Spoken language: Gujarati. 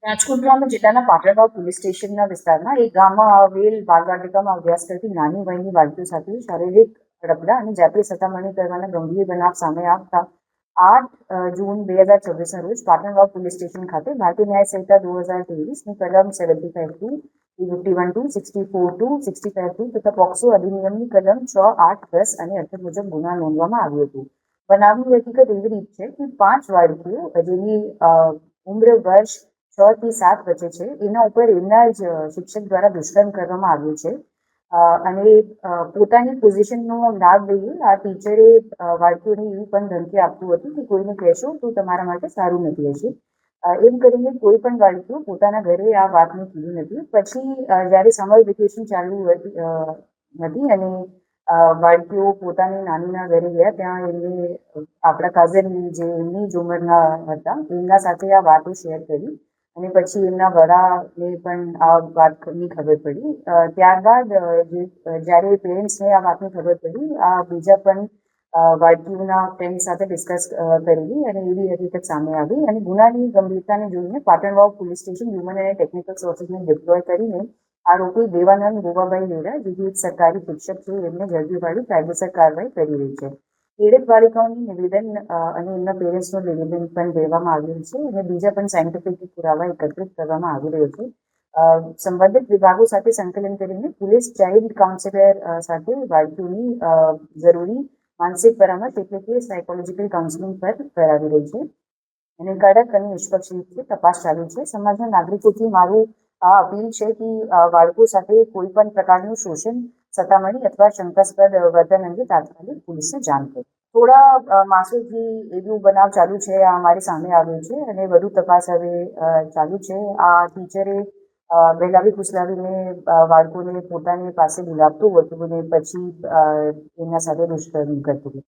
રાજકોટ જિલ્લાના પાટણવાવ પોલીસ સ્ટેશનના વિસ્તારમાં એક ગામમાં આવેલ બાળવાટિકામાં અભ્યાસ કરતી નાની વયની બાળકીઓ સાથે શારીરિક રગડા અને જાતીય સતામણી કરવાના ગંભીર બનાવ સામે આવતા 8 જૂન 2024ના રોજ પાટણવાવ પોલીસ સ્ટેશન ખાતે ભારતીય ન્યાય સંહિતા 2023ની કલમ 75(2), 51(2), 64(2), 65(2) તથા પોક્સો અધિનિયમની કલમ 6, 8, 10 અને 18 મુજબ ગુનો નોંધવામાં આવ્યો હતો. બનાવની હકીકત એવી રીત છે કે 5 બાળકીઓ જેની ઉંમર વર્ષ 6 થી 7 વચ્ચે છે એના ઉપર એમના જ શિક્ષક દ્વારા દુષ્કર્મ કરવામાં આવ્યું છે અને પોતાની પોઝિશનનો લાભ લઈ આ ટીચરે બાળકીઓને એવી પણ ધમકી આપતું હતું કે કોઈને કહેશો તો તમારા માટે સારું નથી હશે. એમ કરીને કોઈ પણ બાળકીઓ પોતાના ઘરે આ વાતને કીધી નથી. પછી જ્યારે સમર વેકેશન ચાલુ હતી અને બાળકીઓ પોતાની નાનીના ઘરે ગયા ત્યાં એમને આપણા કઝન જે એમની જ ઉંમરના હતા એમના સાથે આ વાતો શેર કરી અને પછી એમના વડાને પણ આ વાતની ખબર પડી. ત્યારબાદ જ્યારે પેરેન્ટ્સને આ વાતની ખબર પડી, આ બીજા પણ બાળકીઓના ફ્રેન્ડ સાથે ડિસ્કસ કરી અને એવી હકીકત સામે આવી અને ગુનાની ગંભીરતાને જોઈને પાટણવાવ પોલીસ સ્ટેશન હ્યુમન અને ટેકનિકલ સોર્સિસને ડિપ્લોય કરીને આરોપી દેવાનંદ ગોવાભાઈ વેરા, જે એક સરકારી શિક્ષક છે, એમને ઝડપી પાડી કાયદેસર કાર્યવાહી કરી રહી છે. પીડિત બાલિકાઓનું નિવેદન અને એમના પેરેન્ટ્સનું નિવેદન પણ લેવામાં આવ્યું છે અને બીજા પણ સાયન્ટિફિક પુરાવા એકત્રિત કરવામાં આવી રહ્યો છે. સંબંધિત વિભાગો સાથે સંકલન કરીને પોલીસ ચાઇલ્ડ કાઉન્સિલર સાથે બાળકીઓની જરૂરી માનસિક પરામર્શ એટલે કે સાયકોલોજીકલ કાઉન્સિલિંગ પર કરાવી રહી છે અને કડક અને નિષ્પક્ષ રીતે તપાસ ચાલુ છે. સમાજના નાગરિકોથી મારું આ અપીલ છે કે બાળકો સાથે કોઈ પણ પ્રકારનું શોષણ, સતામણી અથવા શંકાસ્પદ વર્તન અંગે તાત્કાલિક પોલીસને જાણ કરે. થોડા માસોથી એવું બનાવ ચાલુ છે, આ અમારી સામે આવ્યો છે અને વધુ તપાસ હવે ચાલુ છે. આ ટીચરે બહેલાવી ફુસલાવીને બાળકોને પોતાની પાસે બોલાવતું હતું અને પછી એમના સાથે દુષ્કર્મ કરતું હતું.